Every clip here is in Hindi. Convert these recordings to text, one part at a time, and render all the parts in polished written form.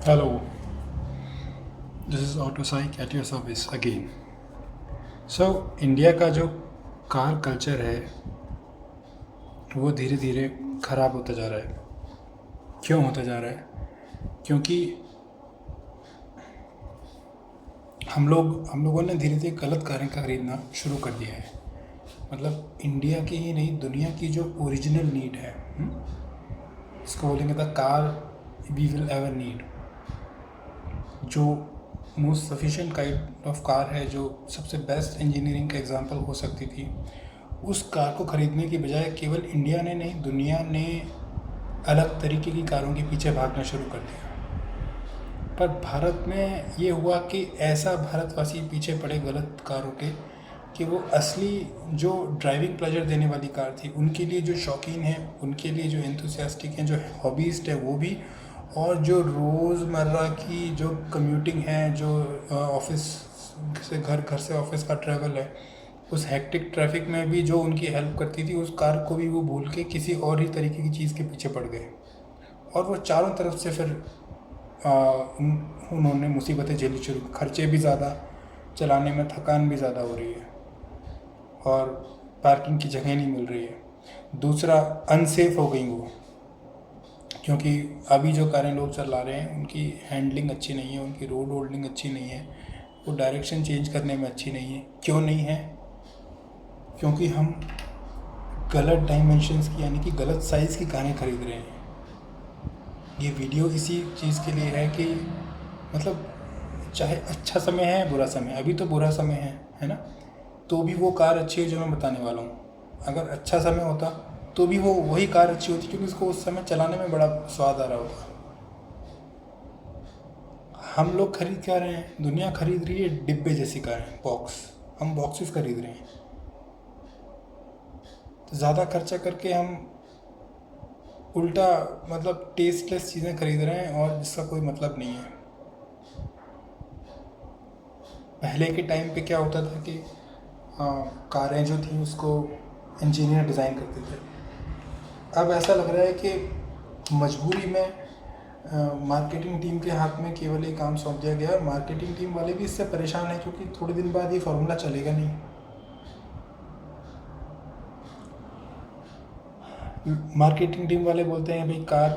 Hello, this is AutoPsych at your service again. India का जो कार कल्चर है वो धीरे धीरे ख़राब होता जा रहा है। क्यों होता जा रहा है? क्योंकि हम लोगों ने धीरे धीरे गलत कारें खरीदना शुरू कर दिया है। मतलब इंडिया की ही नहीं, दुनिया की जो ओरिजिनल नीड है, इसको बोलेंगे the car we will ever need, जो most sufficient kind of car है, जो सबसे बेस्ट इंजीनियरिंग का एग्जांपल हो सकती थी, उस कार को ख़रीदने की बजाय केवल इंडिया ने नहीं, दुनिया ने अलग तरीके की कारों के पीछे भागना शुरू कर दिया। पर भारत में ये हुआ कि ऐसा भारतवासी पीछे पड़े गलत कारों के कि वो असली जो ड्राइविंग प्लेजर देने वाली कार थी, उनके लिए जो शौकीन हैं, उनके लिए जो एंथुसियास्टिक हैं, जो हॉबीस्ट है वो भी, और जो रोज़मर्रा की जो कम्यूटिंग है, जो ऑफिस से घर, घर से ऑफिस का ट्रैवल है, उस हेक्टिक ट्रैफिक में भी जो उनकी हेल्प करती थी, उस कार को भी वो भूल के किसी और ही तरीके की चीज़ के पीछे पड़ गए। और वो चारों तरफ से फिर उन्होंने मुसीबतें झेलनी शुरू, खर्चे भी ज़्यादा, चलाने में थकान भी ज़्यादा हो रही है, और पार्किंग की जगह नहीं मिल रही है। दूसरा, अनसेफ हो गई वो, क्योंकि अभी जो कारें लोग चला रहे हैं उनकी हैंडलिंग अच्छी नहीं है, उनकी रोड होल्डिंग अच्छी नहीं है, वो डायरेक्शन चेंज करने में अच्छी नहीं है। क्यों नहीं है? क्योंकि हम गलत डायमेंशंस की, यानी कि गलत साइज़ की कारें खरीद रहे हैं। ये वीडियो इसी चीज़ के लिए है कि मतलब चाहे अच्छा समय है, बुरा समय, अभी तो बुरा समय है ना, तो भी वो कार अच्छी है जो मैं बताने वाला हूँ। अगर अच्छा समय होता तो भी वो वही कार अच्छी होती, क्योंकि उसको उस समय चलाने में बड़ा स्वाद आ रहा होता। हम लोग खरीद क्या रहे हैं? दुनिया खरीद रही है डिब्बे जैसी कारें, बॉक्स। हम बॉक्सेस खरीद रहे हैं, तो ज़्यादा खर्चा करके हम उल्टा मतलब टेस्टलेस चीज़ें खरीद रहे हैं, और जिसका कोई मतलब नहीं है। पहले के टाइम पे क्या होता था कि कारें जो थी उसको इंजीनियर डिज़ाइन करते थे। अब ऐसा लग रहा है कि मजबूरी में मार्केटिंग टीम के हाथ में केवल एक काम सौंप दिया गया, और मार्केटिंग टीम वाले भी इससे परेशान हैं, क्योंकि थोड़े दिन बाद ये फार्मूला चलेगा नहीं। मार्केटिंग टीम वाले बोलते हैं भाई कार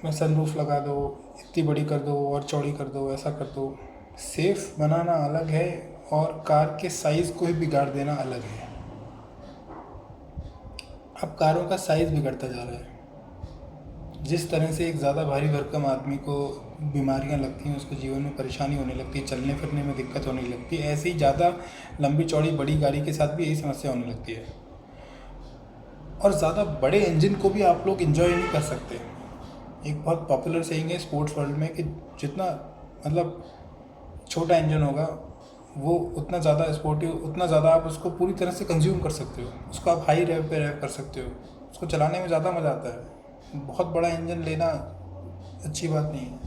में सनरूफ लगा दो, इतनी बड़ी कर दो और चौड़ी कर दो, ऐसा कर दो। सेफ बनाना अलग है और कार के साइज़ को ही बिगाड़ देना अलग है। अब कारों का साइज़ बिगड़ता जा रहा है। जिस तरह से एक ज़्यादा भारी भरकम आदमी को बीमारियां लगती हैं, उसको जीवन में परेशानी होने लगती है, चलने फिरने में दिक्कत होने लगती है, ऐसे ही ज़्यादा लंबी चौड़ी बड़ी गाड़ी के साथ भी यही समस्या होने लगती है। और ज़्यादा बड़े इंजन को भी आप लोग इन्जॉय नहीं कर सकते। एक बहुत पॉपुलर सेइंग है स्पोर्ट्स वर्ल्ड में कि जितना मतलब छोटा इंजन होगा वो उतना ज़्यादा स्पोर्टिव, उतना ज़्यादा आप उसको पूरी तरह से कंज्यूम कर सकते हो, उसको आप हाई रेव पे रेव कर सकते हो, उसको चलाने में ज़्यादा मज़ा आता है। बहुत बड़ा इंजन लेना अच्छी बात नहीं है।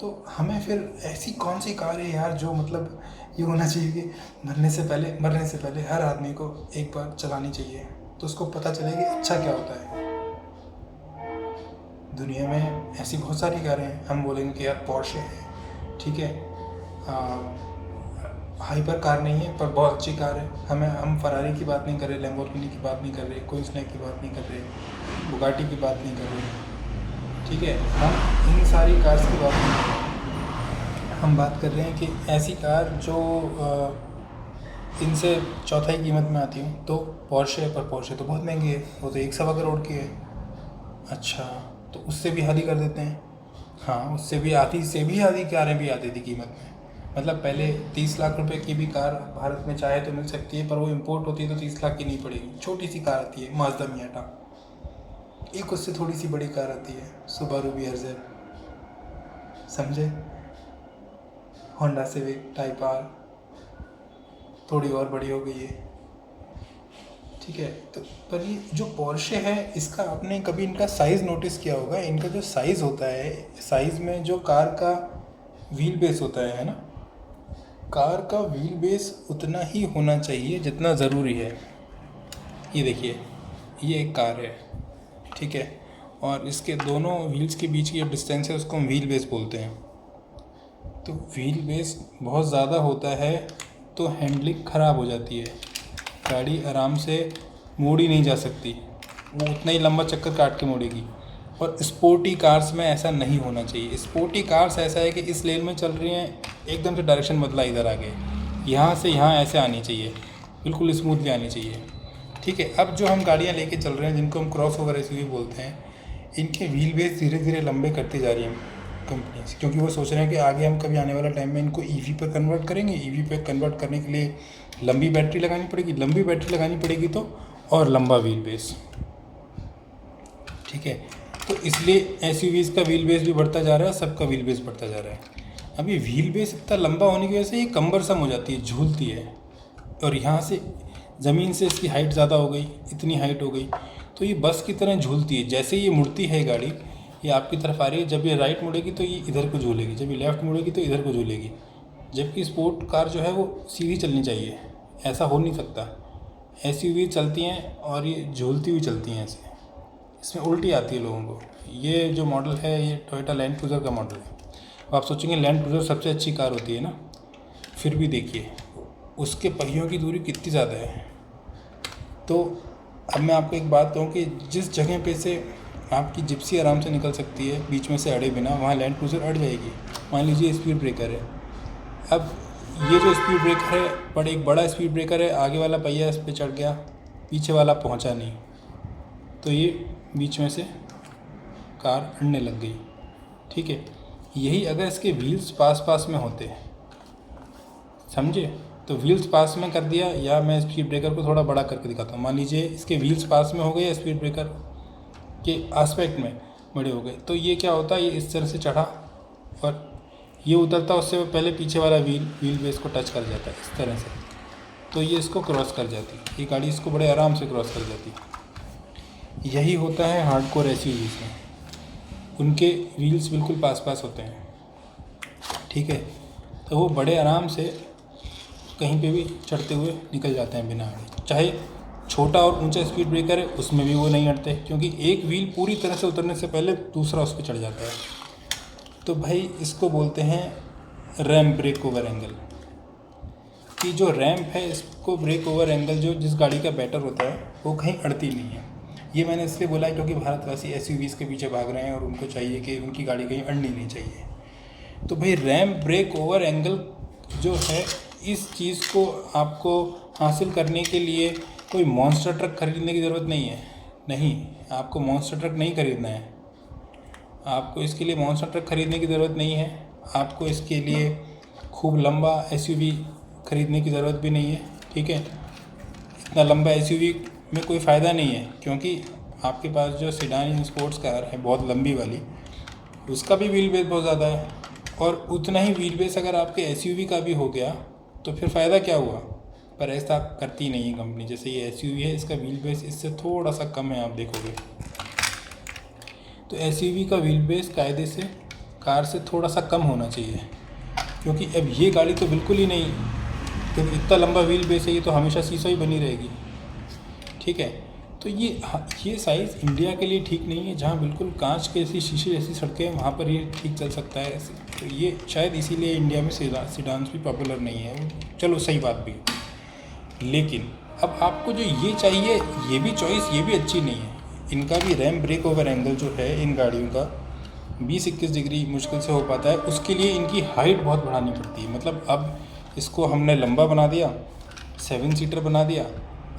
तो हमें फिर ऐसी कौन सी कार है यार जो मतलब ये होना चाहिए कि मरने से पहले हर आदमी को एक बार चलानी चाहिए, तो उसको पता चले कि अच्छा क्या होता है। दुनिया में ऐसी बहुत सारी कारें हैं। हम बोलेंगे कि यार पोर्शे है, ठीक है, हाइपर कार नहीं है पर बहुत अच्छी कार है। हम फरारी की बात नहीं कर रहे, लैम्बोर्गिनी की बात नहीं कर रहे, कोइंसनैक की बात नहीं कर रहे, बुगाटी की बात नहीं कर रहे, ठीक है। हम इन सारी कार्स की बात नहीं कर रहे, हम बात कर रहे हैं कि ऐसी कार जो इनसे चौथाई कीमत में आती हूँ, तो पोर्शे। पर पोर्शे तो बहुत महंगी है, वो तो 1.25 करोड़ की है। अच्छा, तो उससे भी आधी कर देते हैं। हाँ, उससे भी आधी कारें भी आती थी कीमत में। मतलब पहले 30 लाख रुपए की भी कार भारत में चाहे तो मिल सकती है, पर वो इम्पोर्ट होती है तो 30 लाख की नहीं पड़ेगी। छोटी सी कार आती है माजदा मियाटा, एक उससे थोड़ी सी बड़ी कार आती है सुबारू BRZ, समझे, होंडा सिविक टाइप आर, थोड़ी और बड़ी हो गई है, ठीक है। तो पर ये जो पोर्शे है, इसका आपने कभी इनका साइज़ नोटिस किया होगा? इनका जो साइज़ होता है, साइज़ में जो कार का व्हील बेस होता है ना, कार का व्हील बेस उतना ही होना चाहिए जितना ज़रूरी है। ये देखिए, ये एक कार है, ठीक है, और इसके दोनों व्हील्स के बीच की जो डिस्टेंस है उसको हम व्हील बेस बोलते हैं। तो व्हील बेस बहुत ज़्यादा होता है तो हैंडलिंग ख़राब हो जाती है, गाड़ी आराम से मोड़ी नहीं जा सकती, वो उतना ही लंबा चक्कर काट के मोड़ेगी। और स्पोर्टी कार्स में ऐसा नहीं होना चाहिए। स्पोर्टी कार्स ऐसा है कि इस लेन में चल रही हैं, एकदम से डायरेक्शन बदला, इधर आ गए, यहाँ से यहाँ ऐसे आनी चाहिए, बिल्कुल स्मूथली आनी चाहिए। ठीक है, अब जो हम गाड़ियाँ लेके चल रहे हैं जिनको हम क्रॉस ओवर एसयूवी बोलते हैं, इनके व्हील बेस धीरे धीरे लंबे करती जा रही हैं कंपनीज, क्योंकि वो सोच रहे हैं कि आगे हम कभी आने वाला टाइम में इनको ईवी पर कन्वर्ट करेंगे। ईवी पे कन्वर्ट करने के लिए लंबी बैटरी लगानी पड़ेगी, लंबी बैटरी लगानी पड़ेगी तो और लंबा व्हील बेस। ठीक है, तो इसलिए एसयूवीज़ का व्हील बेस भी बढ़ता जा रहा है, सबका व्हील बेस बढ़ता जा रहा है। अब ये व्हील बेस इतना लंबा होने की वजह से ये कम्बरसम हो जाती है, झूलती है, और यहाँ से ज़मीन से इसकी हाइट ज़्यादा हो गई, इतनी हाइट हो गई तो ये बस की तरह झूलती है। जैसे ये मुड़ती है गाड़ी, ये आपकी तरफ आ रही है, जब ये राइट मुड़ेगी तो ये इधर को झूलेगी, जब ये लेफ़्ट मुड़ेगी तो इधर को झूलेगी। जबकि स्पोर्ट कार जो है वो सीधी चलनी चाहिए, ऐसा हो नहीं सकता। एसयूवी चलती हैं और ये झूलती हुई चलती हैं ऐसे, इसमें उल्टी आती है लोगों को। ये जो मॉडल है ये टोयोटा लैंड क्रूज़र का मॉडल है। अब आप सोचेंगे लैंड क्रूज़र सबसे अच्छी कार होती है ना, फिर भी देखिए उसके पहियों की दूरी कितनी ज़्यादा है। तो अब मैं आपको एक बात कहूँ कि जिस जगह पे से आपकी जिप्सी आराम से निकल सकती है बीच में से अड़े बिना, वहाँ लैंड क्रूज़र अड़ जाएगी। मान लीजिए स्पीड ब्रेकर है, अब ये जो स्पीड ब्रेकर है बट एक बड़ा स्पीड ब्रेकर है, आगे वाला पहिया इस पर चढ़ गया, पीछे वाला पहुँचा नहीं, तो ये बीच में से कार अड़ने लग गई। ठीक है, यही अगर इसके व्हील्स पास पास में होते, समझे, तो व्हील्स पास में कर दिया, या मैं स्पीड ब्रेकर को थोड़ा बड़ा करके दिखाता हूँ। मान लीजिए इसके व्हील्स पास में हो गए, स्पीड ब्रेकर के एस्पेक्ट में बड़े हो गए, तो ये क्या होता है, ये इस तरह से चढ़ा और ये उतरता, उससे पहले पीछे वाला व्हील बेस को टच कर जाता है इस तरह से, तो ये इसको क्रॉस कर जाती, ये गाड़ी इसको बड़े आराम से क्रॉस कर जाती। यही होता है हार्डकोर एसयूवीज़ में, उनके व्हील्स बिल्कुल पास पास होते हैं। ठीक है, तो वो बड़े आराम से कहीं पे भी चढ़ते हुए निकल जाते हैं बिना अड़े। चाहे छोटा और ऊंचा स्पीड ब्रेकर है उसमें भी वो नहीं अड़ते, क्योंकि एक व्हील पूरी तरह से उतरने से पहले दूसरा उस पर चढ़ जाता है। तो भाई इसको बोलते हैं रैम्प ब्रेक ओवर एंगल। कि जो रैम्प है इसको ब्रेक ओवर एंगल जो जिस गाड़ी का बेटर होता है वो कहीं अड़ती नहीं है। ये मैंने इसलिए बोला है क्योंकि भारतवासी एसयूवीज़ के पीछे भाग रहे हैं और उनको चाहिए कि उनकी गाड़ी कहीं अड़नी नहीं चाहिए। तो भाई रैम्प ब्रेक ओवर एंगल जो है, इस चीज़ को आपको हासिल करने के लिए कोई मॉन्स्टर ट्रक खरीदने की ज़रूरत नहीं है। नहीं, आपको मॉन्स्टर ट्रक नहीं खरीदना है, आपको इसके लिए मॉन्स्टर ट्रक खरीदने की ज़रूरत नहीं है। आपको इसके लिए खूब लंबा एसयूवी खरीदने की ज़रूरत भी नहीं है। ठीक है, इतना लंबा एसयूवी में कोई फ़ायदा नहीं है, क्योंकि आपके पास जो सेडान स्पोर्ट्स कार है बहुत लंबी वाली, उसका भी व्हील बेस बहुत ज़्यादा है, और उतना ही व्हील बेस अगर आपके एसयूवी का भी हो गया तो फिर फ़ायदा क्या हुआ। पर ऐसा करती नहीं है कंपनी। जैसे ये एसयूवी है, इसका व्हील बेस इससे थोड़ा सा कम है, आप देखोगे तो एसयूवी का व्हील बेस कायदे से कार से थोड़ा सा कम होना चाहिए, क्योंकि अब ये गाड़ी तो बिल्कुल ही नहीं, क्योंकि इतना लंबा व्हील बेस है, ये तो हमेशा शीशा ही बनी रहेगी। ठीक है, तो ये साइज़ इंडिया के लिए ठीक नहीं है, जहाँ बिल्कुल कांच के ऐसी शीशे जैसी सड़कें हैं वहाँ पर ये ठीक चल सकता है। तो ये शायद इसीलिए इंडिया में सीडान्स भी पॉपुलर नहीं है। चलो सही बात भी, लेकिन अब आपको जो ये चाहिए ये भी चॉइस ये भी अच्छी नहीं है। इनका भी रैम्प ब्रेक ओवर एंगल जो है इन गाड़ियों का 20-21 डिग्री मुश्किल से हो पाता है। उसके लिए इनकी हाइट बहुत बढ़ानी पड़ती है। मतलब अब इसको हमने लंबा बना दिया, 7 सीटर बना दिया,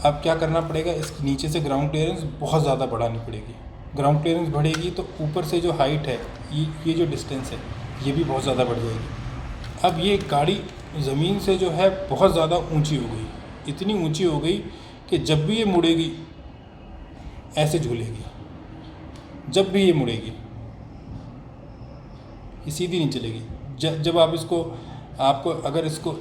अब क्या करना पड़ेगा, इसके नीचे से ग्राउंड क्लियरेंस बहुत ज़्यादा बढ़ानी पड़ेगी। ग्राउंड क्लियरेंस बढ़ेगी तो ऊपर से जो हाइट है, ये जो डिस्टेंस है, ये भी बहुत ज़्यादा बढ़ जाएगी। अब ये गाड़ी ज़मीन से जो है बहुत ज़्यादा ऊंची हो गई, इतनी ऊंची हो गई कि जब भी ये मुड़ेगी ऐसे झूलेगी, जब भी ये मुड़ेगी ये सीधी नहीं चलेगी। जब आप आपको अगर इसको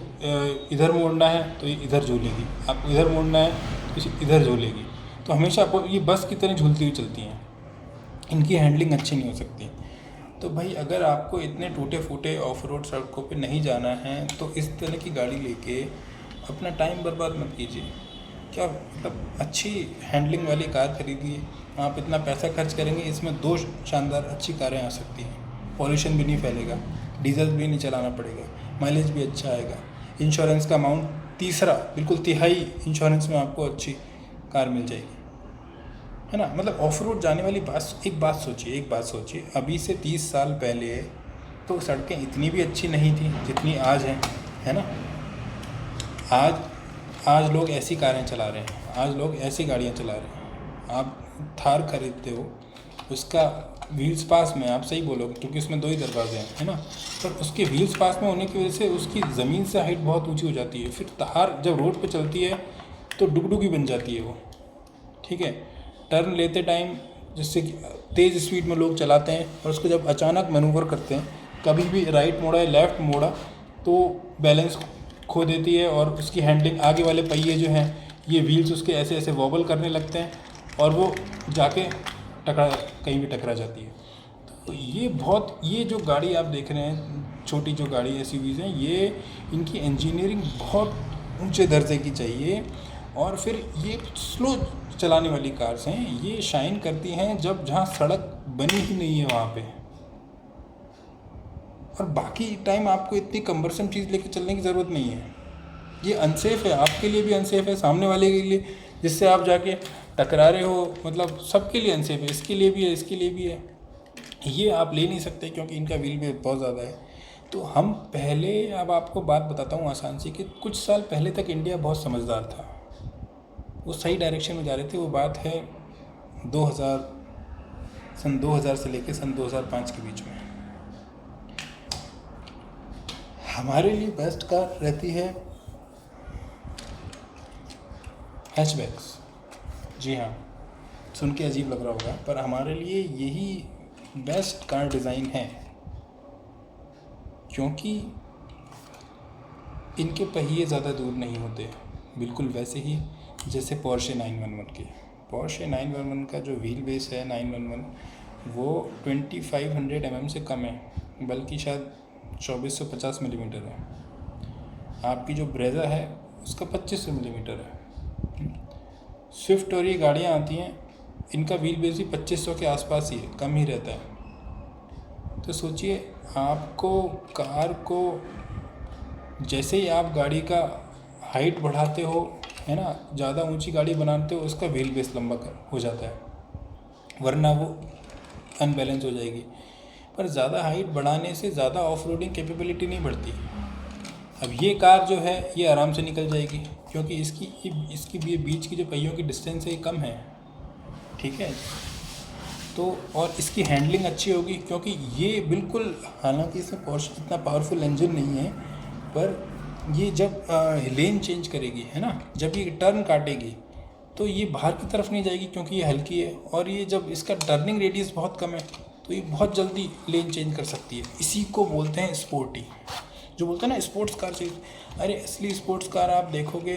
इधर मोड़ना है तो ये इधर झूलेगी, आपको इधर मोड़ना है तो इसे इधर झूलेगी। तो हमेशा आपको ये बस की तरह झूलती हुई चलती हैं, इनकी हैंडलिंग अच्छी नहीं हो सकती। तो भाई अगर आपको इतने टूटे फूटे ऑफ रोड सड़कों पे नहीं जाना है तो इस तरह की गाड़ी लेके अपना टाइम बर्बाद मत कीजिए। क्या मतलब, अच्छी हैंडलिंग वाली कार खरीदिए, आप इतना पैसा खर्च करेंगे, इसमें 2 शानदार अच्छी कारें आ सकती हैं। पॉल्यूशन भी नहीं फैलेगा, डीजल भी नहीं चलाना पड़ेगा, माइलेज भी अच्छा आएगा। इंश्योरेंस का अमाउंट तीसरा, बिल्कुल तिहाई इंश्योरेंस में आपको अच्छी कार मिल जाएगी, है ना। मतलब ऑफ रोड जाने वाली बात, एक बात सोचिए, अभी से 30 साल पहले तो सड़कें इतनी भी अच्छी नहीं थी जितनी आज हैं, है ना। आज लोग ऐसी कारें चला रहे हैं, आज लोग ऐसी गाड़ियाँ चला रहे हैं। आप थार खरीदते हो, उसका व्हील्स पास में, आप सही बोलोगे क्योंकि उसमें 2 ही दरवाजे हैं, है ना, पर उसके व्हील्स पास में होने की वजह से उसकी ज़मीन से हाइट बहुत ऊंची हो जाती है। फिर थार जब रोड पे चलती है तो डुगडुगी बन जाती है वो, ठीक है। टर्न लेते टाइम जिससे कि तेज़ स्पीड में लोग चलाते हैं और उसको जब अचानक मैनूवर करते हैं, कभी भी राइट मोड़ा या लेफ़्ट मोड़ा तो बैलेंस खो देती है और उसकी हैंडलिंग, आगे वाले पहिए जो हैं ये व्हील्स उसके ऐसे ऐसे वॉबल करने लगते हैं और वो जाके कहीं भी टकरा जाती है। तो ये जो गाड़ी आप देख रहे हैं, छोटी जो गाड़ी एसयूवीज़ हैं, ये इनकी इंजीनियरिंग बहुत ऊंचे दर्जे की चाहिए। और फिर ये स्लो चलाने वाली कार्स हैं, ये शाइन करती हैं जब जहाँ सड़क बनी ही नहीं है वहाँ पे, और बाकी टाइम आपको इतनी कम्बरसम चीज़ लेके चलने की ज़रूरत नहीं है। ये अनसेफ़ है, आपके लिए भी अनसेफ़ है, सामने वाले के लिए जिससे आप जाके टकरा रहे हो, मतलब सबके लिए अनसेफ़ है, इसके लिए भी है, इसके लिए भी है। ये आप ले नहीं सकते क्योंकि इनका व्हील बेस बहुत ज़्यादा है। तो हम पहले, अब आपको बात बताता हूँ आसान सी, कि कुछ साल पहले तक इंडिया बहुत समझदार था, वो सही डायरेक्शन में जा रहे थे। वो बात है सन 2000 से लेकर सन 2005 के बीच में। हमारे लिए बेस्ट कार रहती है हैचबैक्स। जी हाँ, सुन के अजीब लग रहा होगा, पर हमारे लिए यही बेस्ट कार डिज़ाइन है, क्योंकि इनके पहिए ज़्यादा दूर नहीं होते, बिल्कुल वैसे ही जैसे पोर्शे 911 के। पोर्शे 911 का जो व्हील बेस है 911, वो 2500 mm से कम है, बल्कि शायद 2450 मिलीमीटर है। आपकी जो ब्रेज़ा है उसका 2500 मिलीमीटर है। स्विफ्ट और ये गाड़ियाँ आती हैं, इनका व्हील बेस भी 2500 के आसपास ही है, कम ही रहता है। तो सोचिए, आपको कार को जैसे ही आप गाड़ी का हाइट बढ़ाते हो, है ना, ज़्यादा ऊंची गाड़ी बनाते हो, उसका व्हील बेस लंबा हो जाता है, वरना वो अनबैलेंस हो जाएगी। पर ज़्यादा हाइट बढ़ाने से ज़्यादा ऑफ रोडिंग कैपेबिलिटी नहीं बढ़ती। अब ये कार जो है ये आराम से निकल जाएगी, क्योंकि इसकी भी बीच की जो पहियों की डिस्टेंस है ये कम है, ठीक है। तो और इसकी हैंडलिंग अच्छी होगी, क्योंकि ये बिल्कुल, हालांकि इसमें पोर्शे इतना पावरफुल इंजन नहीं है, पर ये जब लेन चेंज करेगी, है ना, जब ये टर्न काटेगी तो ये बाहर की तरफ नहीं जाएगी क्योंकि ये हल्की है, और ये जब इसका टर्निंग रेडियस बहुत कम है तो ये बहुत जल्दी लेन चेंज कर सकती है। इसी को बोलते हैं स्पोर्टी। जो बोलते हैं ना स्पोर्ट्स कार चाहिए, अरे असली स्पोर्ट्स कार आप देखोगे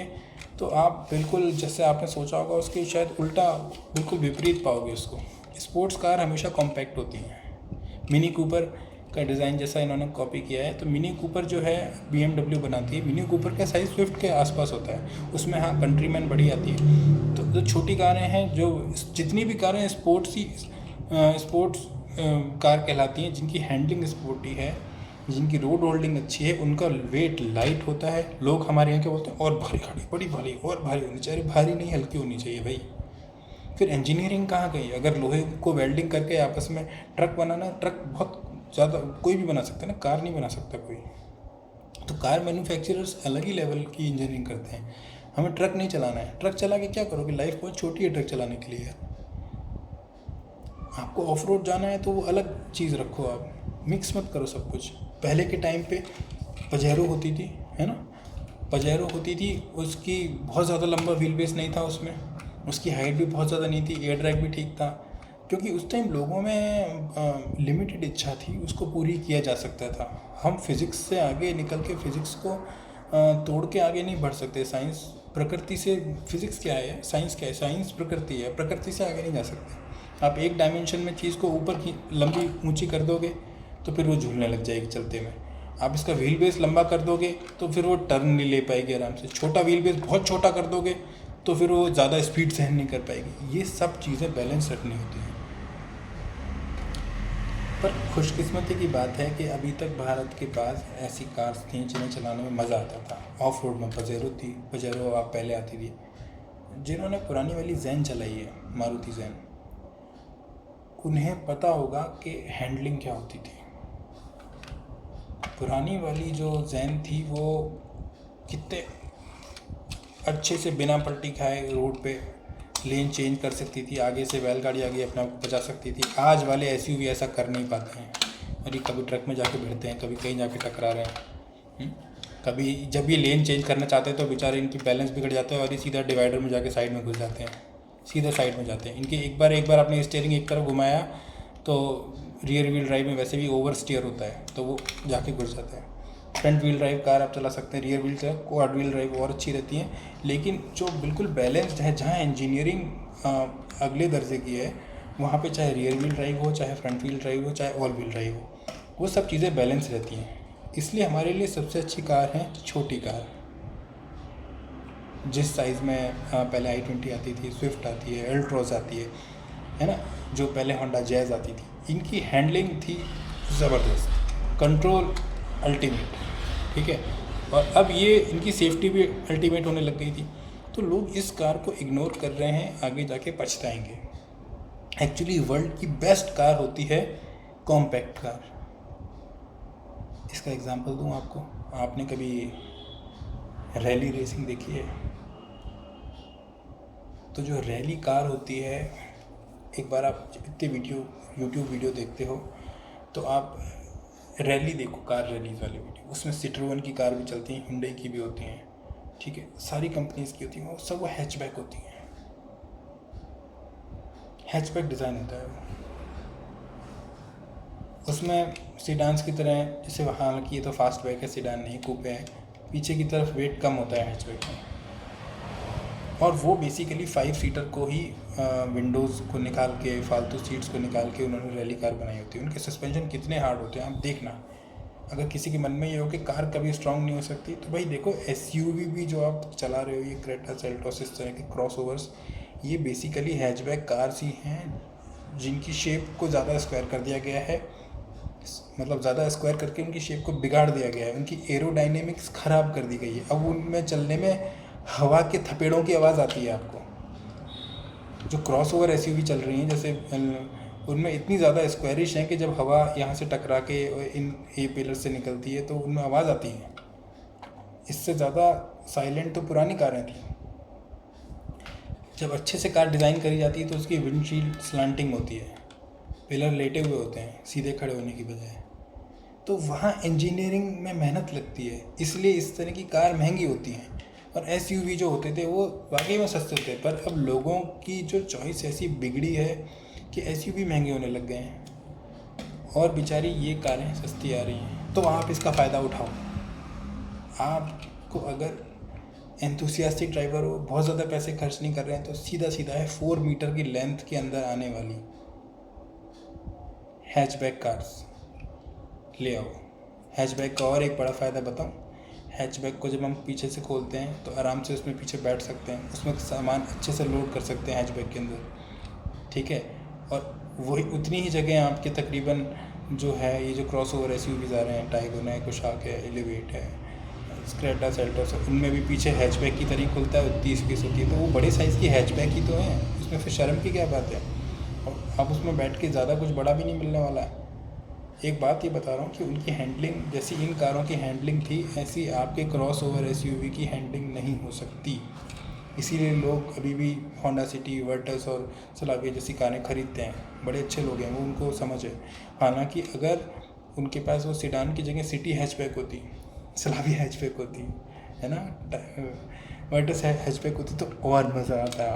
तो आप बिल्कुल जैसे आपने सोचा होगा उसके शायद उल्टा, बिल्कुल विपरीत पाओगे उसको। स्पोर्ट्स कार हमेशा कॉम्पैक्ट होती हैं। मिनी कूपर का डिज़ाइन जैसा इन्होंने कॉपी किया है, तो मिनी कूपर जो है BMW बनाती है, मिनी कूपर का साइज़ स्विफ्ट के आसपास होता है, उसमें हाँ कंट्रीमैन बड़ी आती है। तो जो छोटी कारें हैं, जो जितनी भी कारें स्पोर्ट्स कार कहलाती हैं, जिनकी हैंडलिंग स्पोर्टी है, जिनकी रोड होल्डिंग अच्छी है, उनका वेट लाइट होता है। लोग हमारे यहाँ क्या बोलते हैं, और भारी गाड़ी, बड़ी भारी, और भारी होनी चाहिए। भारी नहीं, हल्की होनी चाहिए भाई। फिर इंजीनियरिंग कहाँ गई? अगर लोहे को वेल्डिंग करके आपस में ट्रक बनाना, ट्रक बहुत ज़्यादा कोई भी बना सकता है ना, कार नहीं बना सकता कोई। तो कार मैन्युफैक्चरर्स अलग ही लेवल की इंजीनियरिंग करते हैं। हमें ट्रक नहीं चलाना है, ट्रक चला के क्या करोगे? लाइफ बहुत छोटी है ट्रक चलाने के लिए। आपको ऑफ रोड जाना है तो वो अलग चीज़ रखो, आप मिक्स मत करो सब कुछ। पहले के टाइम पे पजेरो होती थी, है ना, पजेरो होती थी, उसकी बहुत ज़्यादा लंबा व्हील बेस नहीं था उसमें, उसकी हाइट भी बहुत ज़्यादा नहीं थी, एयर ड्रैग भी ठीक था, क्योंकि उस टाइम लोगों में लिमिटेड इच्छा थी, उसको पूरी किया जा सकता था। हम फिज़िक्स से आगे निकल के फिज़िक्स को तोड़ के आगे नहीं बढ़ सकते। साइंस प्रकृति से, फिज़िक्स क्या है, साइंस क्या है, साइंस प्रकृति है, प्रकृति से आगे नहीं जा सकते। आप एक डायमेंशन में चीज़ को ऊपर की लंबी ऊंची कर दोगे तो फिर वो झूलने लग जाएगी चलते में। आप इसका व्हील बेस लंबा कर दोगे तो फिर वो टर्न नहीं ले पाएगी आराम से। छोटा व्हील बेस बहुत छोटा कर दोगे तो फिर वो ज़्यादा स्पीड सहन नहीं कर पाएगी। ये सब चीज़ें बैलेंस रखनी होती हैं। पर खुशकिस्मती की बात है कि अभी तक भारत के पास ऐसी कार्स थी जिन्हें चलाने में मज़ा आता था। ऑफ रोड में पजेरो आप पहले आती थी। जिन्होंने पुरानी वाली जैन चलाई है, मारुति जैन, उन्हें पता होगा कि हैंडलिंग क्या होती थी। पुरानी वाली जो जैन थी वो कितने अच्छे से बिना पलटी खाए रोड पे लेन चेंज कर सकती थी, आगे से बैलगाड़ी आगे अपना बचा सकती थी। आज वाले एसयूवी ऐसा कर नहीं पाते हैं। अरे कभी ट्रक में जाके भिड़ते हैं, कभी कहीं जाके टकरा रहे हैं। कभी जब ये लेन चेंज करना चाहते हैं तो बेचारे इनकी बैलेंस बिगड़ जाता है और ये सीधा डिवाइडर में जाके साइड में घुस जाते हैं, सीधा साइड में जाते हैं। इनके एक बार आपने स्टीयरिंग एक तरफ घुमाया तो रियर व्हील ड्राइव में वैसे भी ओवर स्टीयर होता है तो वो जाके घुस जाता है। फ्रंट व्हील ड्राइव कार आप चला सकते हैं, रियर व्हील से क्वाड व्हील ड्राइव और अच्छी रहती हैं। लेकिन जो बिल्कुल बैलेंस्ड है, जहाँ इंजीनियरिंग अगले दर्जे की है, वहाँ पे चाहे रियर व्हील ड्राइव हो, चाहे फ्रंट व्हील ड्राइव हो, चाहे ऑल व्हील ड्राइव हो, वो सब चीज़ें बैलेंस रहती हैं। इसलिए हमारे लिए सबसे अच्छी कार है छोटी कार। जिस साइज़ में पहले i20 आती थी, स्विफ्ट आती है, एल्ट्रोस आती है ना, जो पहले होंडा जैज़ आती थी, इनकी हैंडलिंग थी ज़बरदस्त, कंट्रोल अल्टीमेट, ठीक है। और अब ये इनकी सेफ्टी भी अल्टीमेट होने लग गई थी। तो लोग इस कार को इग्नोर कर रहे हैं, आगे जाके पछताएंगे। एक्चुअली वर्ल्ड की बेस्ट कार होती है कॉम्पैक्ट कार। इसका एग्जांपल दूं आपको, आपने कभी रैली रेसिंग देखी है? तो जो रैली कार होती है, एक बार आप इतने यूट्यूब वीडियो देखते हो तो आप रैली देखो, कार रैली वाली वीडियो, उसमें सिट्रोन की कार भी चलती हैं, हुंडई की भी होती हैं, ठीक है, सारी कंपनीज की होती हैं, वो सब वो हैचबैक होती हैं। हैचबैक डिज़ाइन होता है उसमें सीडान्स की तरह, जैसे हालांकि ये तो फास्टबैक है, सीडान नहीं, कूपे है, पीछे की तरफ वेट कम होता है हैचबैक में। और वो बेसिकली 5 सीटर को ही विंडोज़ को निकाल के, फालतू सीट्स को निकाल के उन्होंने रैली कार बनाई होती है। उनके सस्पेंशन कितने हार्ड होते हैं आप देखना। अगर किसी के मन में ये हो कि कार कभी स्ट्रांग नहीं हो सकती, तो भाई देखो एसयूवी भी जो आप चला रहे हो, ये क्रेटा, सेल्टोस, इस तरह के क्रॉसओवर्स, ये बेसिकली हैचबैक कार्स ही हैं जिनकी शेप को ज़्यादा स्क्वायर कर दिया गया है, मतलब ज़्यादा स्क्वायर करके उनकी शेप को बिगाड़ दिया गया है, उनकी एरोडाइनेमिक्स ख़राब कर दी गई है। अब उनमें चलने में हवा के थपेड़ों की आवाज़ आती है आपको। जो क्रॉसओवर एसयूवी चल रही हैं, जैसे उनमें इतनी ज़्यादा स्क्वायरिश है कि जब हवा यहाँ से टकरा के इन ए पिलर से निकलती है तो उनमें आवाज़ आती है। इससे ज़्यादा साइलेंट तो पुरानी कारें थी। जब अच्छे से कार डिज़ाइन करी जाती है तो उसकी विंडशील्ड स्लांटिंग होती है, पिलर लेटे हुए होते हैं सीधे खड़े होने की बजाय। तो वहाँ इंजीनियरिंग में मेहनत लगती है, इसलिए इस तरह की कार महंगी होती हैं। और एसयूवी जो होते थे वो वाकई में सस्ते थे, पर अब लोगों की जो चॉइस ऐसी बिगड़ी है कि एसयूवी महंगे होने लग गए हैं और बेचारी ये कारें सस्ती आ रही हैं। तो आप इसका फ़ायदा उठाओ। आपको अगर एंथुसियास्टिक ड्राइवर हो, बहुत ज़्यादा पैसे खर्च नहीं कर रहे हैं, तो सीधा सीधा है 4 मीटर की लेंथ के अंदर आने वाली हैचबैक कार्स ले आओ। हैचबैक का और एक बड़ा फ़ायदा बताऊं, हैचबैक को जब हम पीछे से खोलते हैं तो आराम से उसमें पीछे बैठ सकते हैं, उसमें सामान अच्छे से लोड कर सकते हैं हैचबैक के अंदर, ठीक है। और वही उतनी ही जगह आपके तकरीबन जो है ये जो क्रॉसओवर एसयूवीज़ आ रहे हैं, टाइगन है, कुशाक है, एलिवेट है, क्रेटा, सेल्टोस है, उनमें भी पीछे हैचबैक की तरह खुलता है, 30 पीस होती है। तो वो बड़े साइज़ की हैचबैक ही तो है, उसमें फिर शर्म की क्या बात है। और आप उसमें बैठ के ज़्यादा कुछ बड़ा भी नहीं मिलने वाला है। एक बात ये बता रहा हूँ कि उनकी हैंडलिंग जैसी इन कारों की हैंडलिंग थी, ऐसी आपके क्रॉसओवर एसयूवी की हैंडलिंग नहीं हो सकती। इसीलिए लोग अभी भी होंडा सिटी, वर्टस और सलाविया जैसी कारें खरीदते हैं। बड़े अच्छे लोग हैं वो, उनको समझ है। हालांकि अगर उनके पास वो सीडान की जगह सिटी हैचबैक होती, सलाविया हैचबैक होती, है ना, वर्टस हैचबैक होती, तो और मज़ा आता।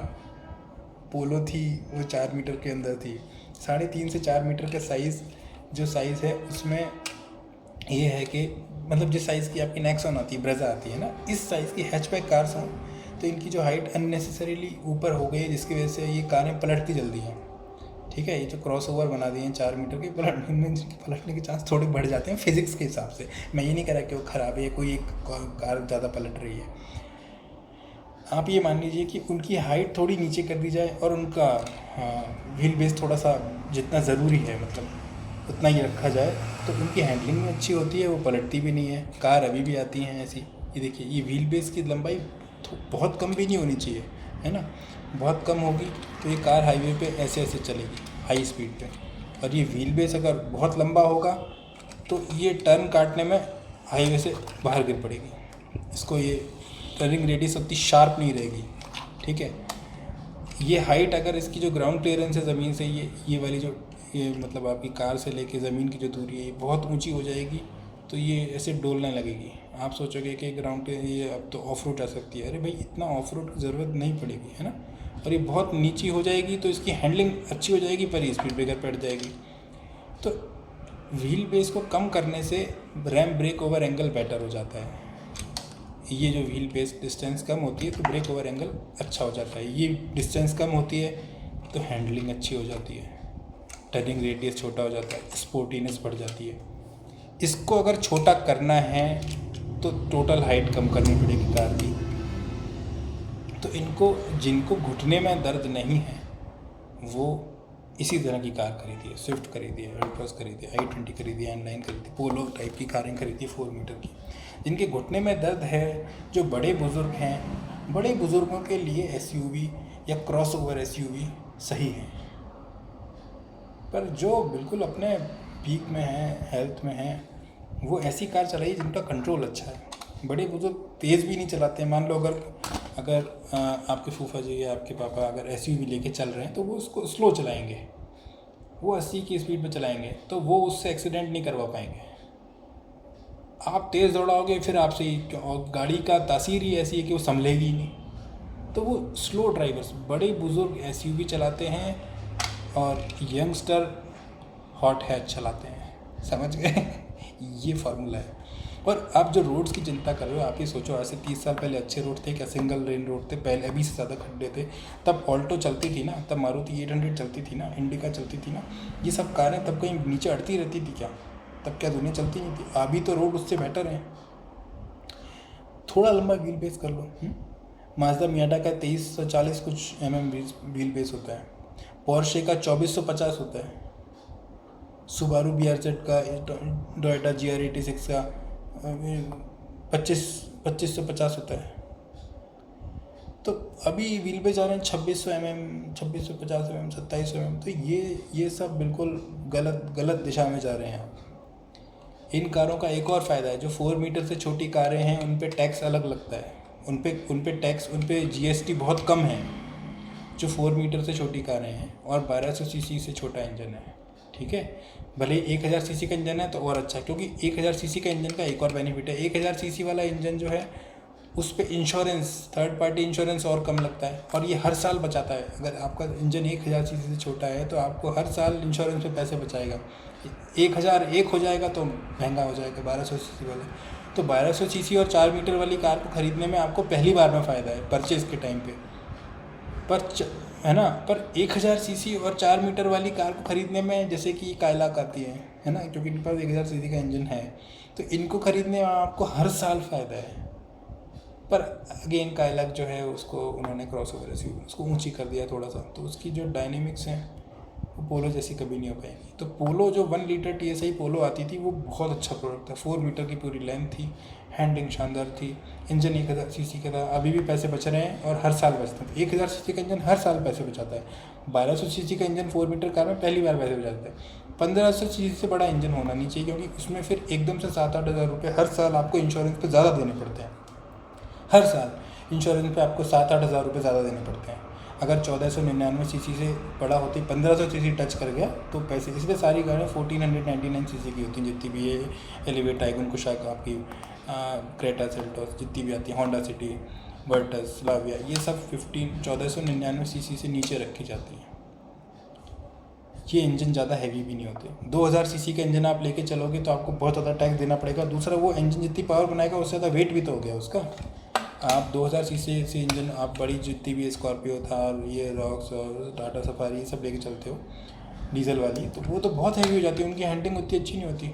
पोलो थी वो 4 मीटर के अंदर थी, 3.5 से 4 मीटर का साइज़ जो साइज़ है उसमें ये है कि मतलब जिस साइज़ की आपकी नेक्सॉन आती है, ब्रेजा आती है ना, इस साइज़ की हैचबैक कार्स हों तो इनकी जो हाइट अननेसेसरीली ऊपर हो गई है, जिसकी वजह से ये कारें पलटती जल्दी हैं, ठीक है। ये जो क्रॉसओवर बना दिए हैं 4 मीटर के, पलटने के चांस थोड़े बढ़ जाते हैं फिज़िक्स के हिसाब से। मैं ये नहीं कह रहा कि वो ख़राब है या कोई एक कार ज़्यादा पलट रही है। आप ये मान लीजिए कि उनकी हाइट थोड़ी नीचे कर दी जाए और उनका व्हील बेस थोड़ा सा जितना ज़रूरी है मतलब उतना ही रखा जाए, तो उनकी हैंडलिंग भी अच्छी होती है, वो पलटती भी नहीं है। कार अभी भी आती हैं ऐसी, ये देखिए, ये व्हील बेस की लंबाई बहुत कम भी नहीं होनी चाहिए, है ना। बहुत कम होगी तो ये कार हाईवे पे ऐसे ऐसे चलेगी हाई स्पीड पे, और ये व्हील बेस अगर बहुत लंबा होगा तो ये टर्न काटने में हाईवे से बाहर गिर पड़ेगी। इसको ये टर्निंग रेडियस उतनी शार्प नहीं रहेगी, ठीक है। ये हाइट अगर इसकी जो ग्राउंड क्लियरेंस है ज़मीन से, ये वाली जो ये मतलब आपकी कार से लेके ज़मीन की जो दूरी है ये बहुत ऊंची हो जाएगी, तो ये ऐसे डोलने लगेगी। आप सोचोगे कि ग्राउंड पे ये अब तो ऑफ रोड जा सकती है, अरे भाई इतना ऑफ रोड की ज़रूरत नहीं पड़ेगी, है ना। और ये बहुत नीची हो जाएगी तो इसकी हैंडलिंग अच्छी हो जाएगी, पर ये स्पीड ब्रेकर पड़ जाएगी। तो व्हील बेस को कम करने से ramp breakover angle better हो जाता है। ये जो व्हील बेस डिस्टेंस कम होती है तो ब्रेक ओवर एंगल अच्छा हो जाता है। ये डिस्टेंस कम होती है तो हैंडलिंग अच्छी हो जाती है, टर्निंग रेडियस छोटा हो जाता है, स्पोर्टीनेस बढ़ जाती है। इसको अगर छोटा करना है तो टोटल हाइट कम करनी पड़ेगी कार की। तो इनको जिनको घुटने में दर्द नहीं है वो इसी तरह की कार खरीदिए, स्विफ्ट खरीदिए, एल्ट्रॉस खरीदिए, i20 खरीदिए, एन9 खरीदिए, पोलो टाइप की कारें खरीदिए 4 मीटर की। जिनके घुटने में दर्द है, जो बड़े बुज़ुर्ग हैं, बड़े बुज़ुर्गों के लिए एसयूवी या क्रॉस ओवर एसयूवी सही है। पर जो बिल्कुल अपने पीक में हैं, हेल्थ में हैं, वो ऐसी कार चलाइए जिनका कंट्रोल अच्छा है। बड़े बुजुर्ग तेज़ भी नहीं चलाते हैं। मान लो अगर आपके फूफा जी या आपके पापा अगर एसयूवी लेके चल रहे हैं तो वो उसको स्लो चलाएंगे, वो 80 की स्पीड पे चलाएंगे, तो वो उससे एक्सीडेंट नहीं करवा पाएंगे। आप तेज़ दौड़ाओगे फिर आपसे गाड़ी का तासीर ही ऐसी है कि वो संभलेगी ही नहीं। तो वो स्लो ड्राइवर्स, बड़े बुजुर्ग एसयूवी चलाते हैं और यंगस्टर हॉट हैच चलाते हैं, समझ गए। ये फार्मूला है। और आप जो रोड्स की चिंता कर रहे हो, आप ये सोचो आज से 30 साल पहले अच्छे रोड थे क्या? सिंगल लेन रोड थे पहले, अभी से ज़्यादा खड्डे थे। तब ऑल्टो चलती थी ना, तब मारुति 800 चलती थी ना, इंडिका चलती थी ना, ये सब कारें तब कहीं नीचे अड़ती रहती थी क्या? तब क्या दुनिया चलती नहीं थी? अभी तो रोड उससे बेटर हैं। थोड़ा लंबा व्हील बेस कर लो। माजदा मियाटा का 2340 कुछ व्हील बेस होता है, पोर्शे का 2450 होता है, सुबारू BRZ का, टोयोटा GR86 का 2550 होता है। तो अभी व्हील बेस जा रहे हैं 2600 mm, 2650 mm, 2700 mm। तो ये सब बिल्कुल गलत दिशा में जा रहे हैं आप। इन कारों का एक और फ़ायदा है, जो 4 मीटर से छोटी कारें हैं उन पे टैक्स अलग लगता है, उन पे GST बहुत कम है, जो 4 मीटर से छोटी कारें हैं और 1200 सीसी से छोटा इंजन है, ठीक है। भले 1000 सीसी का इंजन है तो और अच्छा, क्योंकि 1000 सीसी का इंजन का एक और बेनिफिट है, 1000 सीसी वाला इंजन जो है उस पर इंश्योरेंस, थर्ड पार्टी इंश्योरेंस और कम लगता है, और ये हर साल बचाता है। अगर आपका इंजन 1000 सीसी से छोटा है तो आपको हर साल इंश्योरेंस पे पैसे बचाएगा। 1001 हो जाएगा तो महंगा हो जाएगा 1200 सीसी वाला। तो 1200 सीसी और 4 मीटर वाली कार को ख़रीदने में आपको पहली बार में फ़ायदा है परचेज़ के टाइम पे, है ना। पर 1000 सीसी और 4 मीटर वाली कार को ख़रीदने में, जैसे कि काइलाक आती है ना, क्योंकि इनके पास 1000 सीसी का इंजन है, तो इनको ख़रीदने में आपको हर साल फ़ायदा है। पर अगेन काइलाक जो है उसको उन्होंने क्रॉस ओवर उसको ऊंची कर दिया थोड़ा सा, तो उसकी जो डायनेमिक्स हैं वो पोलो जैसी कभी नहीं हो पाएंगी। तो पोलो जो 1 लीटर TSI पोलो आती थी वो बहुत अच्छा प्रोडक्ट था, 4 मीटर की पूरी लेंथ थी, हैंडलिंग शानदार थी, इंजन 1000 सीसी का था। अभी भी पैसे बच रहे हैं और हर साल बचते हैं। 1000 सीसी का इंजन हर साल पैसे बचाता है। 1200 सीसी का इंजन 4 मीटर कार में पहली बार पैसे बचाता है। 1500 सीसी से बड़ा इंजन होना नहीं चाहिए, क्योंकि उसमें फिर एकदम से 7-8 हज़ार रुपये हर साल आपको इंश्योरेंस पे ज़्यादा देने पड़ते हैं। हर साल इंश्योरेंस पे आपको 7-8 हज़ार रुपये ज़्यादा देने पड़ते हैं। अगर 1499 सीसी से बड़ा होती, 1500 सीसी टच कर गया तो पैसे, इसलिए सारी गाड़ियाँ 1499 सीसी की होती हैं, जितनी भी ये एलिवेट, टाइगन, कुशाक, आपकी क्रेटा, सेल्टोस, जितनी भी आती है, होंडा सिटी, वर्टस, स्लाविया, ये सब 1499 सीसी से नीचे रखी जाती हैं। ये इंजन ज़्यादा हैवी भी नहीं होते। 2000 सीसी का इंजन आप लेके चलोगे तो आपको बहुत ज़्यादा टैक्स देना पड़ेगा। दूसरा, वो इंजन जितनी पावर बनाएगा उससे ज़्यादा वेट भी तो हो गया उसका। आप 2000 सीसी से इंजन, आप बड़ी जितनी भी स्कॉर्पियो था, ये रॉक्स और टाटा सफारी ये सब लेके चलते हो डीजल वाली, तो वो तो बहुत हैवी हो जाती है, उनकी हैंडलिंग उतनी अच्छी नहीं होती।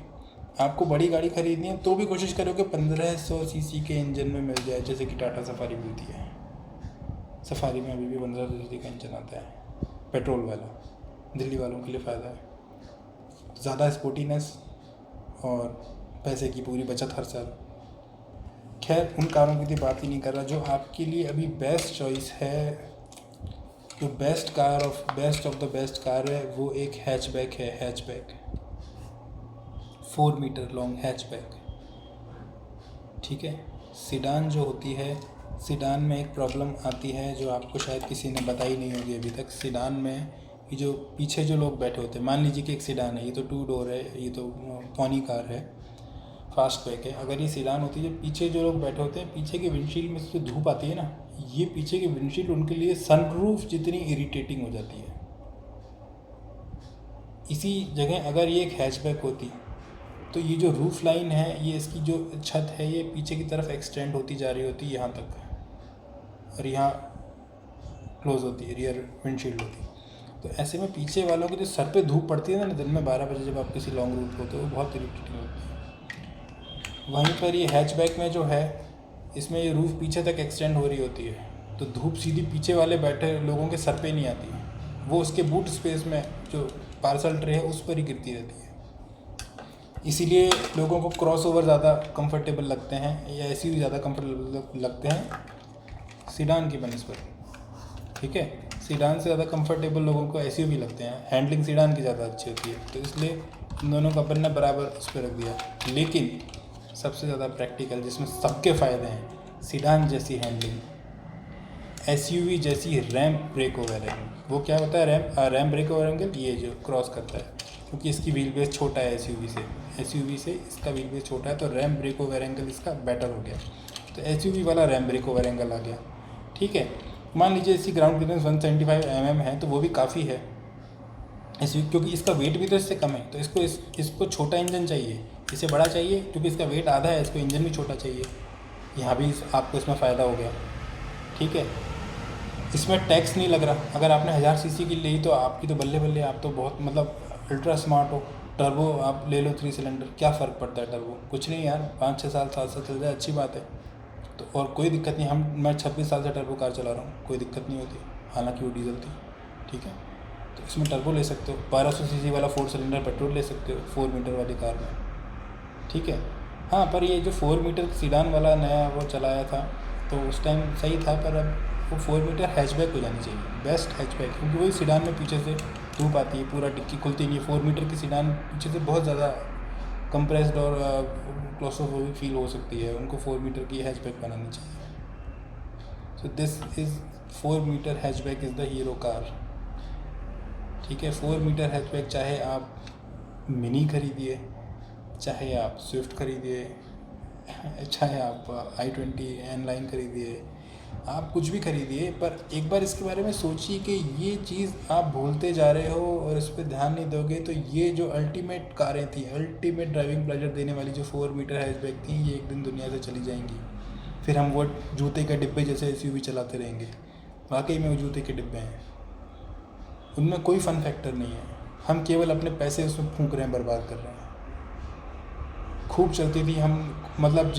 आपको बड़ी गाड़ी खरीदनी है तो भी कोशिश करो कि 1500 सीसी के इंजन में मिल जाए, जैसे कि टाटा सफारी मिलती है। सफारी में अभी भी 15 सीसी का इंजन आता है, पेट्रोल वाला। दिल्ली वालों के लिए फ़ायदा है, ज़्यादा स्पोर्टीनेस और पैसे की पूरी बचत हर साल। खैर उन कारों की तो बात ही नहीं कर रहा। जो आपके लिए अभी बेस्ट चॉइस है, जो best of the best car है, वो एक हैचबैक है। हैचबैक 4 मीटर लॉन्ग हैचबैक, ठीक है। सीडान जो होती है, सीडान में एक प्रॉब्लम आती है जो आपको शायद किसी ने बताई नहीं होगी अभी तक। सीडान में ये जो पीछे जो लोग बैठे होते हैं, मान लीजिए कि एक सीडान है, ये तो 2 डोर है, ये तो पॉनी कार है, फास्टबैक है। अगर ये सीडान होती है, जो पीछे जो लोग बैठे होते हैं, पीछे के विंडशील्ड में से जो धूप आती है ना, ये पीछे के विंडशील्ड उनके लिए सनरूफ जितनी इरिटेटिंग हो जाती है। इसी जगह अगर ये एक हैचबैक होती तो ये जो रूफ लाइन है, ये इसकी जो छत है, ये पीछे की तरफ एक्सटेंड होती जा रही होती यहाँ तक, और यहाँ क्लोज होती है, रियर विंडशील्ड होती। तो ऐसे में पीछे वालों के जो सर पे धूप पड़ती है ना दिन में 12 बजे, जब आप किसी लॉन्ग रूट होते हो, वो बहुत इरिटेटिंग होती है। वहीं पर ये हैचबैक में जो है, इसमें ये रूफ पीछे तक एक्सटेंड हो रही होती है, तो धूप सीधी पीछे वाले बैठे लोगों के सर पे नहीं आती, वो उसके बूट स्पेस में जो पार्सल ट्रे है उस पर ही गिरती रहती है। इसीलिए लोगों को क्रॉस ओवर ज़्यादा कंफर्टेबल लगते हैं, या एसयूवी ज़्यादा कंफर्टेबल लगते हैं सीडान की बनस्पत, ठीक है। सीडान से ज़्यादा कंफर्टेबल लोगों को एसयूवी लगते हैं, हैंडलिंग सीडान की ज़्यादा अच्छी होती है, तो इसलिए इन दोनों को अपन ने बराबर उस पर रख दिया। लेकिन सबसे ज़्यादा प्रैक्टिकल, जिसमें सबके फ़ायदे हैं, सीडान जैसी हैंडलिंग, एसयूवी जैसी रैम्प ब्रेक ओवर एंगल। वो क्या होता है रैम्प ब्रेक ओवर एंगल? ये जो क्रॉस करता है, क्योंकि इसकी व्हील बेस छोटा है एसयूवी से इसका व्हील बेस छोटा है, तो रैम्प ब्रेक ओवर एंगल इसका बेटर हो गया। तो एसयूवी वाला रैम्प ब्रेक ओवर एंगल आ गया, ठीक है। मान लीजिए इसकी ग्राउंड क्लियरेंस 175 mm है, तो वो भी काफ़ी है एसयूवी, क्योंकि इसका वेट भी तो इससे कम है, तो इसको छोटा इंजन चाहिए, इसे बड़ा चाहिए, क्योंकि इसका वेट आधा है, इसको इंजन भी छोटा चाहिए। यहाँ भी आपको इसमें फ़ायदा हो गया, ठीक है। इसमें टैक्स नहीं लग रहा। अगर आपने 1000 सीसी की ली तो आपकी तो बल्ले बल्ले, आप तो बहुत मतलब अल्ट्रा स्मार्ट हो। टर्बो आप ले लो 3 सिलेंडर, क्या फ़र्क पड़ता है टर्बो? कुछ नहीं यार, 5-6 साल 7 साल चल जाए, अच्छी बात है। तो और कोई दिक्कत नहीं, मैं 26 साल से टर्बो कार चला रहा हूँ, कोई दिक्कत नहीं होती, हालांकि वो डीजल थी, ठीक है। तो इसमें टर्बो ले सकते हो, 1200 सीसी वाला 4 सिलेंडर पेट्रोल ले सकते हो 4 मीटर वाली कार में, ठीक है। हाँ, पर ये जो 4 मीटर सीडान वाला नया वो चलाया था, तो उस टाइम सही था, पर अब वो 4 मीटर हैचबैक हो जानी चाहिए, बेस्ट हैचबैक, क्योंकि वही सीडान में पीछे से धूप आती है, पूरा डिक्की खुलती नहीं है। 4 मीटर की सीडान पीछे से बहुत ज़्यादा कंप्रेस्ड और क्लॉस्ट्रोफोबिक फील हो सकती है, उनको 4 मीटर की हैचबैक बनानी चाहिए। So this is 4 metre hatchback is the hero car, ठीक है। 4 मीटर हैचबैक, चाहे आप मिनी खरीदिए, चाहे आप स्विफ्ट खरीदिए, चाहे आप i20 एन लाइन खरीदिए, आप कुछ भी खरीदिए, पर एक बार इसके बारे में सोचिए कि ये चीज़ आप भूलते जा रहे हो और इस पर ध्यान नहीं दोगे, तो ये जो अल्टीमेट कारें थी, अल्टीमेट ड्राइविंग प्लेजर देने वाली जो 4 मीटर हैचबैक थी, ये एक दिन दुनिया से चली जाएंगी। फिर हम वो जूते के डिब्बे जैसे एसयूवी चलाते रहेंगे। वाकई में वो जूते के डिब्बे हैं, उनमें कोई फ़न फैक्टर नहीं है, हम केवल अपने पैसे उसमें फूंक रहे हैं, बर्बाद कर रहे हैं। खूब चलती थी, हम मतलब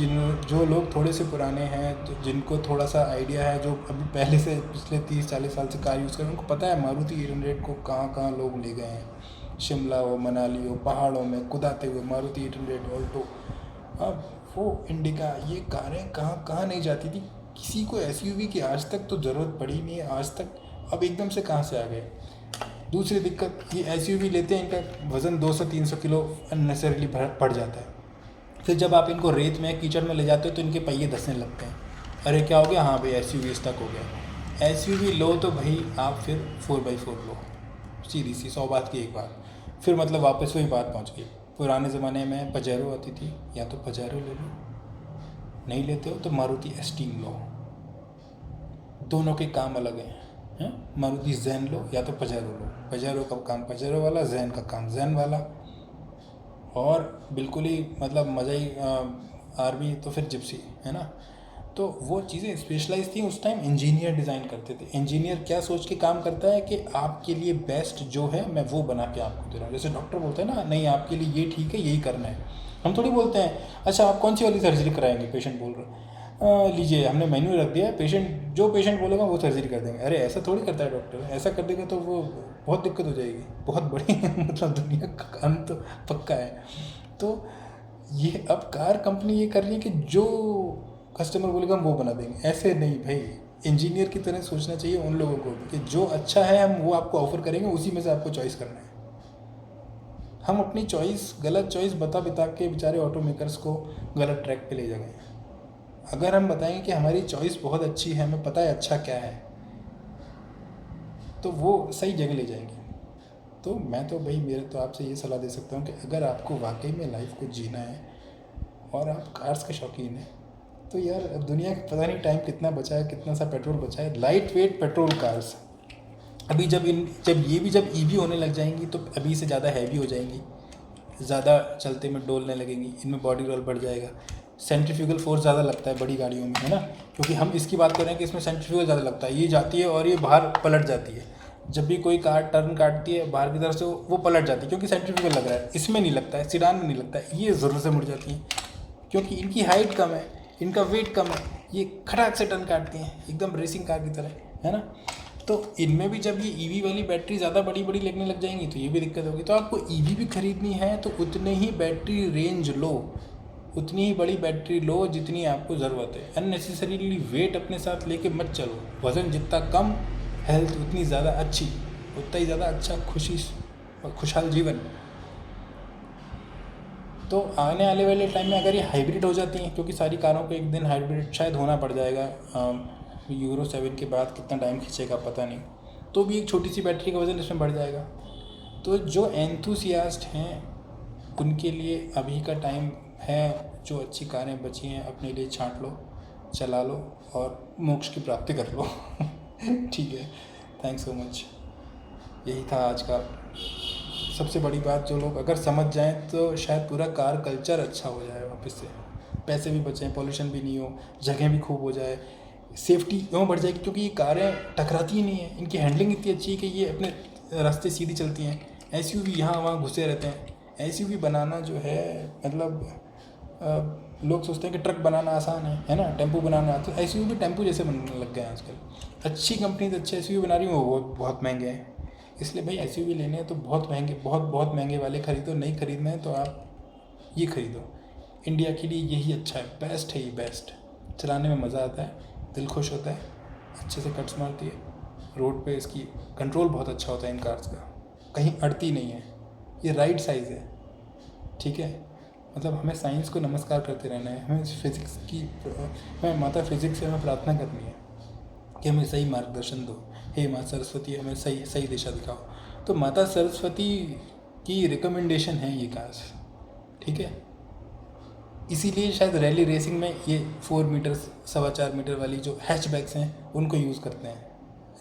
जो लोग थोड़े से पुराने हैं, तो जिनको थोड़ा सा आइडिया है, जो अभी पहले से पिछले 30-40 साल से कार यूज़ कर रहे हैं, उनको पता है मारुति 800 को कहाँ कहाँ लोग ले गए हैं। शिमला हो, मनाली हो, पहाड़ों में कुदाते हुए मारुति 800 ऑल्टो, अब वो इंडिका, ये कारें कहाँ कहाँ नहीं जाती थी। किसी को एसयूवी की आज तक तो ज़रूरत पड़ी नहीं है आज तक, अब एकदम से कहाँ से आ गए। दूसरी दिक्कत, ये एसयूवी लेते हैं, इनका वज़न 200-300 किलो अननेसेसरीली बढ़ जाता है। फिर जब आप इनको रेत में कीचड़ में ले जाते हो तो इनके पहिए धंसने लगते हैं। अरे क्या हो गया? हाँ भाई, एसयूवी स्टक हो गया। एसयूवी लो तो भाई आप फिर 4x4 लो, सीधी सी 100 बात की एक बात। फिर मतलब वापस वही बात पहुंच गई। पुराने ज़माने में पजेरो आती थी, या तो पजेरो ले लो, नहीं लेते हो तो मारुति एस्टीम लो, दोनों के काम अलग हैं। मारुति जैन लो या तो पजेरो लो, पजेरो का काम पजेरो वाला, जैन का काम जैन वाला, और बिल्कुल ही मतलब मज़ा ही आर्मी तो फिर जिप्सी, है ना। तो वो चीज़ें स्पेशलाइज थी उस टाइम, इंजीनियर डिज़ाइन करते थे। इंजीनियर क्या सोच के काम करता है कि आपके लिए बेस्ट जो है मैं वो बना के आपको दे रहा हूँ। जैसे डॉक्टर बोलते हैं ना, नहीं आपके लिए ये ठीक है, यही करना है। हम थोड़ी बोलते हैं अच्छा आप कौन सी वाली सर्जरी कराएंगे, पेशेंट बोल रहे हैं लीजिए हमने मेन्यू रख दिया है, पेशेंट जो पेशेंट बोलेगा वो सर्जरी कर देंगे। अरे ऐसा थोड़ी करता है डॉक्टर, ऐसा कर देगा तो वो बहुत दिक्कत हो जाएगी, बहुत बड़ी मतलब दुनिया का अंत पक्का है। तो ये अब कार कंपनी ये कर रही है कि जो कस्टमर बोलेगा हम वो बना देंगे, ऐसे नहीं भाई। इंजीनियर की तरह सोचना चाहिए उन लोगों को कि जो अच्छा है हम वो आपको ऑफर करेंगे, उसी में से आपको चॉइस करना है। हम अपनी चॉइस, गलत चॉइस बता बता के बेचारे ऑटो मेकर्स को गलत ट्रैक पे ले जाएंगे। अगर हम बताएंगे कि हमारी चॉइस बहुत अच्छी है, हमें पता है अच्छा क्या है, तो वो सही जगह ले जाएंगे। तो मैं तो भाई, मेरे तो आपसे ये सलाह दे सकता हूँ कि अगर आपको वाकई में लाइफ को जीना है और आप कार्स के शौकीन हैं, तो यार अब दुनिया का पता नहीं टाइम कितना बचा है, कितना सा पेट्रोल बचा है। लाइट वेट पेट्रोल कार्स अभी जब ये भी जब ईवी होने लग जाएंगी तो अभी से ज़्यादा हैवी हो जाएंगी, ज़्यादा चलते में डोलने लगेंगी, इनमें बॉडी रोल बढ़ जाएगा। सेंट्रीफ्यूगल फोर्स ज़्यादा लगता है बड़ी गाड़ियों में, है ना, क्योंकि हम इसकी बात कर रहे हैं कि इसमें सेंट्रीफ्यूगल ज़्यादा लगता है। ये जाती है और ये बाहर पलट जाती है, जब भी कोई कार टर्न काटती है बाहर की तरफ से वो पलट जाती है, क्योंकि सेंट्रीफ्यूगल लग रहा है। इसमें नहीं लगता है, सीडान में नहीं लगता है, ये ज़रूर से मुड़ जाती है क्योंकि इनकी हाइट कम है, इनका वेट कम है, ये खटाक से टर्न काटती हैं एकदम रेसिंग कार की तरह, है ना। तो इनमें भी जब ये ईवी वाली बैटरी ज़्यादा बड़ी बड़ी लगने लग जाएंगी तो ये भी दिक्कत होगी। तो आपको ईवी भी खरीदनी है तो उतने ही बैटरी रेंज लो, उतनी ही बड़ी बैटरी लो जितनी आपको ज़रूरत है। अननेसेसरीली वेट अपने साथ लेके मत चलो। वज़न जितना कम, हेल्थ उतनी ज़्यादा अच्छी, उतना ही ज़्यादा अच्छा खुशी और खुशहाल जीवन। तो आने वाले टाइम में अगर ये हाइब्रिड हो जाती हैं, क्योंकि सारी कारों को एक दिन हाइब्रिड शायद होना पड़ जाएगा, यूरो 7 के बाद कितना टाइम खींचेगा पता नहीं, तो भी एक छोटी सी बैटरी का वज़न इसमें बढ़ जाएगा। तो जो एंथुसियास्ट हैं उनके लिए अभी का टाइम है, जो अच्छी कारें बची हैं अपने लिए छांट लो, चला लो और मोक्ष की प्राप्ति कर लो। ठीक है, थैंक्स सो मच। यही था आज का। सबसे बड़ी बात, जो लोग अगर समझ जाएं तो शायद पूरा कार कल्चर अच्छा हो जाए वापस से, पैसे भी बचें, पॉल्यूशन भी नहीं हो, जगह भी खूब हो जाए, सेफ्टी क्यों बढ़ जाएगी, क्योंकि ये कारें टकराती ही नहीं है, इनकी हैंडलिंग इतनी अच्छी है कि ये अपने रास्ते सीधी चलती हैं। एसयूवी यहाँ वहाँ घुसे रहते हैं। एसयूवी बनाना जो है मतलब लोग सोचते हैं कि ट्रक बनाना आसान है ना, टेम्पो बनाना, तो एसयूवी भी टेम्पो जैसे बनने लग गए हैं आजकल। अच्छी कंपनी अच्छे एसयूवी बना रही हैं, वो बहुत महंगे हैं। इसलिए भाई एसयूवी लेने हैं तो बहुत महंगे, बहुत महंगे वाले खरीदो, नहीं खरीदना है तो आप ये खरीदो। इंडिया के लिए यही अच्छा है, बेस्ट है ये, बेस्ट। चलाने में मज़ा आता है, दिल खुश होता है, अच्छे से कट्स मारती है रोड पे, इसकी कंट्रोल बहुत अच्छा होता है इन कार्स का, कहीं अड़ती नहीं है, ये राइट साइज़ है। ठीक है, मतलब हमें साइंस को नमस्कार करते रहना है, हमें फिज़िक्स की, हमें माता फिज़िक्स से हमें प्रार्थना करनी है कि हमें सही मार्गदर्शन दो। हे माँ सरस्वती, हमें सही दिशा दिखाओ। तो माता सरस्वती की रिकमेंडेशन है ये कार्स, ठीक है। इसीलिए शायद रैली रेसिंग में ये 4 मीटर 4.25 मीटर वाली जो हैचबैक्स हैं उनको यूज़ करते हैं।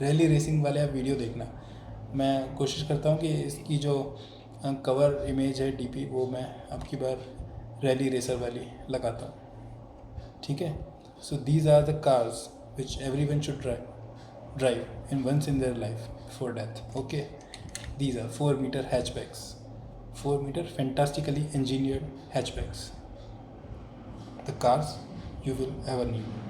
रैली रेसिंग वाले आप वीडियो देखना, मैं कोशिश करता हूँ कि इसकी जो कवर इमेज है डीपी, वो मैं अब की बार रैली रेसर वाली लगाता हूँ, ठीक है। So these are the cars which everyone should drive in once in their life before death. Okay, these are 4 meter hatchbacks, 4 meter fantastically engineered hatchbacks, the cars you will ever need.